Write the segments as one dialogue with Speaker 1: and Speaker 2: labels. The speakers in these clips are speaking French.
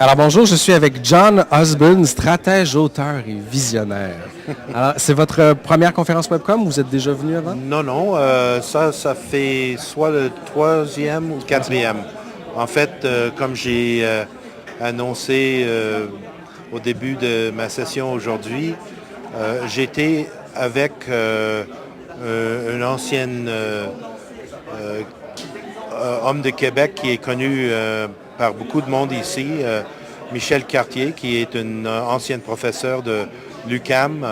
Speaker 1: Alors bonjour, je suis avec John Osborne, stratège, auteur et visionnaire. Alors, c'est votre première conférence Webcom ou vous êtes déjà venu avant?
Speaker 2: Non, ça fait soit le troisième ou le quatrième. En fait, comme j'ai annoncé au début de ma session aujourd'hui, j'étais avec un ancien homme de Québec qui est connu par beaucoup de monde ici, Michel Cartier, qui est une ancienne professeure de l'UQAM.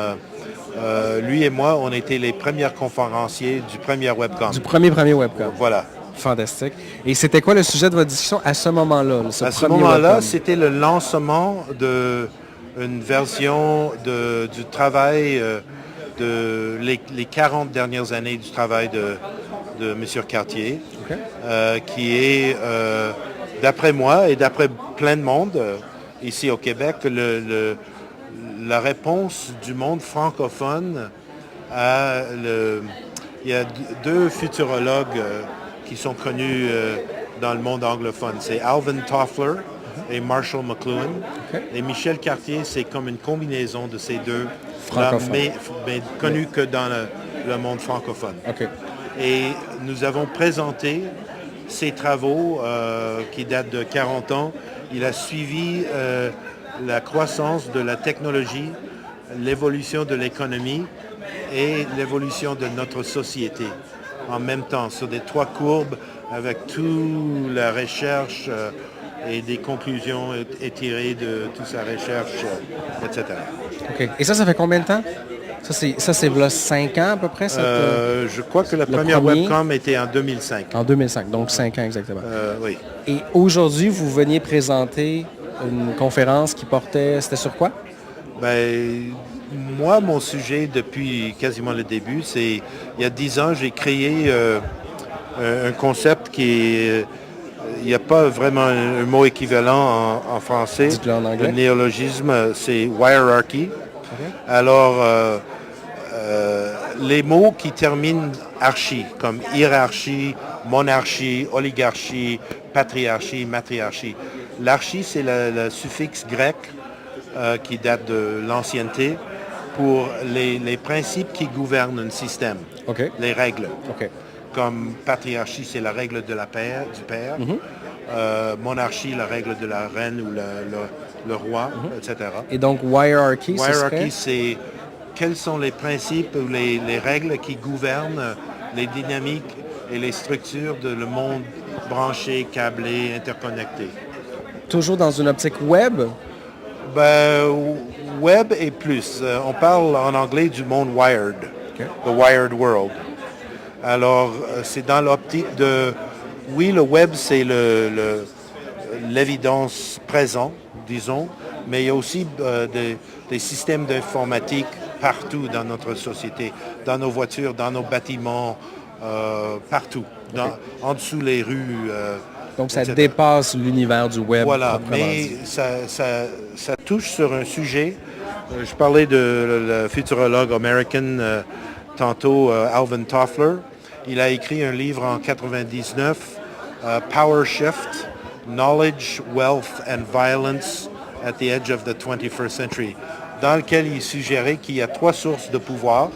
Speaker 2: Lui et moi, on était les premiers conférenciers du premier Webcom.
Speaker 1: Du premier Webcom.
Speaker 2: Voilà.
Speaker 1: Fantastique. Et c'était quoi le sujet de votre discussion à ce moment-là?
Speaker 2: À ce moment-là, c'était le lancement d'une version du travail de les 40 dernières années du travail de M. Cartier, okay. Qui est, d'après moi et d'après plein de monde ici au Québec, la réponse du monde francophone il y a deux futurologues qui sont connus dans le monde anglophone. C'est Alvin Toffler et Marshall McLuhan. Okay. Et Michel Cartier, c'est comme une combinaison de ces deux, mais connu que dans le monde francophone.
Speaker 1: Okay.
Speaker 2: Et nous avons présenté ses travaux qui datent de 40 ans. Il a suivi la croissance de la technologie, l'évolution de l'économie et l'évolution de notre société en même temps, sur des trois courbes avec toute la recherche et des conclusions étirées de toute sa recherche, etc.
Speaker 1: OK. Et ça fait combien de temps? Ça, c'est là 5 ans à peu près?
Speaker 2: Je crois que le premier Webcom était en 2005.
Speaker 1: En 2005, donc 5 ans exactement.
Speaker 2: Oui.
Speaker 1: Et aujourd'hui, vous veniez présenter une conférence qui portait... C'était sur quoi?
Speaker 2: Moi, mon sujet depuis quasiment le début, c'est... Il y a 10 ans, j'ai créé un concept qui est... Il n'y a pas vraiment un mot équivalent en français.
Speaker 1: Dites-le en anglais.
Speaker 2: Le néologisme, c'est hierarchy. Okay. Alors, les mots qui terminent archi, comme hiérarchie, monarchie, oligarchie, patriarchie, matriarchie. L'archi, c'est le suffixe grec qui date de l'ancienneté pour les principes qui gouvernent un système,
Speaker 1: okay.
Speaker 2: Les règles.
Speaker 1: Okay.
Speaker 2: Comme patriarchie, c'est la règle de du père. Mm-hmm. Monarchie, la règle de la reine ou le roi, mm-hmm. etc.
Speaker 1: Et donc, hierarchy,
Speaker 2: c'est quels sont les principes ou les règles qui gouvernent les dynamiques et les structures de le monde branché, câblé, interconnecté.
Speaker 1: Toujours dans une optique web?
Speaker 2: Web et plus. On parle en anglais du monde wired, okay. The wired world. Alors, c'est dans l'optique de... Oui, le web, c'est l'évidence présente, disons, mais il y a aussi des systèmes d'informatique partout dans notre société, dans nos voitures, dans nos bâtiments, partout, okay. En dessous les rues.
Speaker 1: Donc, ça dépasse l'univers du web.
Speaker 2: Voilà, mais ça touche sur un sujet. Je parlais de le futurologue américain tantôt, Alvin Toffler. Il a écrit un livre en 99, Power Shift, Knowledge, Wealth and Violence at the Edge of the 21st Century, dans lequel il suggérait qu'il y a 3 sources de pouvoir.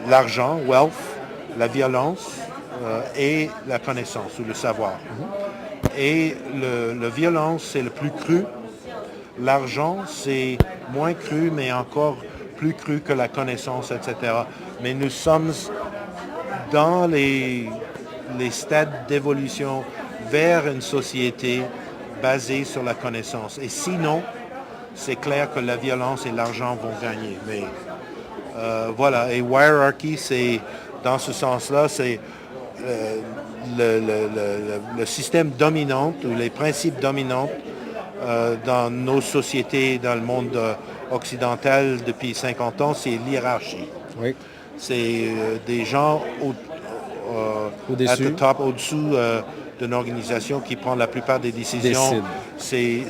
Speaker 2: L'argent, wealth, la violence et la connaissance ou le savoir. Et la violence, c'est le plus cru. L'argent, c'est moins cru, mais encore plus cru que la connaissance, etc. Mais nous sommes dans les stades d'évolution vers une société basée sur la connaissance. Et sinon, c'est clair que la violence et l'argent vont gagner. Mais voilà, et hierarchy, c'est dans ce sens-là, c'est le système dominant ou les principes dominants dans nos sociétés, dans le monde occidental depuis 50 ans, c'est l'hiérarchie.
Speaker 1: Oui.
Speaker 2: C'est des gens au-dessous d'une organisation qui prend la plupart des décisions. C'est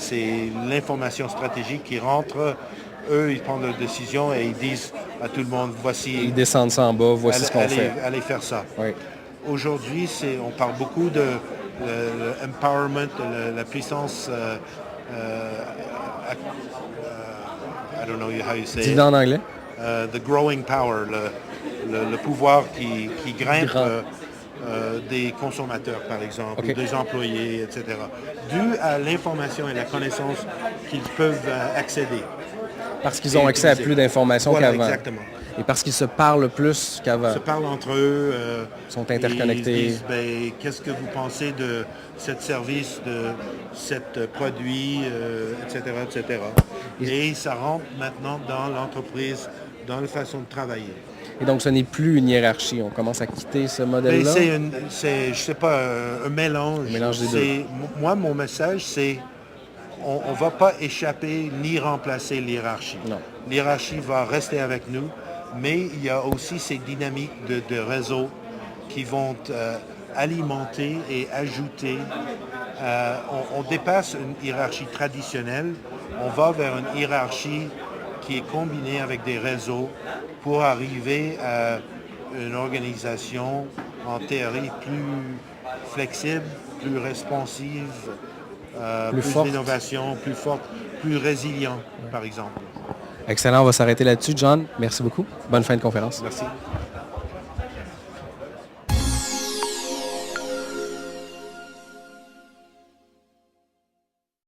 Speaker 2: l'information stratégique qui rentre. Eux, ils prennent leurs décisions et ils disent à tout le monde, voici...
Speaker 1: Ils descendent ça en bas, voici ce qu'on fait.
Speaker 2: Allez faire ça.
Speaker 1: Oui.
Speaker 2: Aujourd'hui, on parle beaucoup le empowerment, la puissance, I don't know how you say
Speaker 1: Dis-le
Speaker 2: it.
Speaker 1: en anglais.
Speaker 2: The growing power, le pouvoir qui grimpe des consommateurs, par exemple,
Speaker 1: OK.
Speaker 2: ou des employés, etc. Dû à l'information et la connaissance qu'ils peuvent accéder.
Speaker 1: Parce qu'ils ont accès à plus d'informations
Speaker 2: Voilà,
Speaker 1: qu'avant.
Speaker 2: exactement.
Speaker 1: Et parce qu'ils se parlent plus qu'avant.
Speaker 2: Ils se parlent entre eux.
Speaker 1: Ils sont interconnectés.
Speaker 2: Ils disent, ben, qu'est-ce que vous pensez de ce service, de cet produit, etc., etc. Et ça rentre maintenant dans l'entreprise, dans la façon de travailler.
Speaker 1: Et donc, ce n'est plus une hiérarchie. On commence à quitter ce
Speaker 2: Mais
Speaker 1: modèle-là.
Speaker 2: je sais pas, un mélange.
Speaker 1: Un mélange des deux.
Speaker 2: Moi, mon message, c'est on ne va pas échapper ni remplacer l'hiérarchie.
Speaker 1: Non.
Speaker 2: L'hiérarchie va rester avec nous, mais il y a aussi ces dynamiques de réseau qui vont alimenter et ajouter. On dépasse une hiérarchie traditionnelle, on va vers une hiérarchie qui est combinée avec des réseaux pour arriver à une organisation en théorie plus flexible, plus responsive, plus d'innovation, plus forte, plus résilient, par exemple.
Speaker 1: Excellent. On va s'arrêter là-dessus. John, merci beaucoup. Bonne fin de conférence.
Speaker 2: Merci.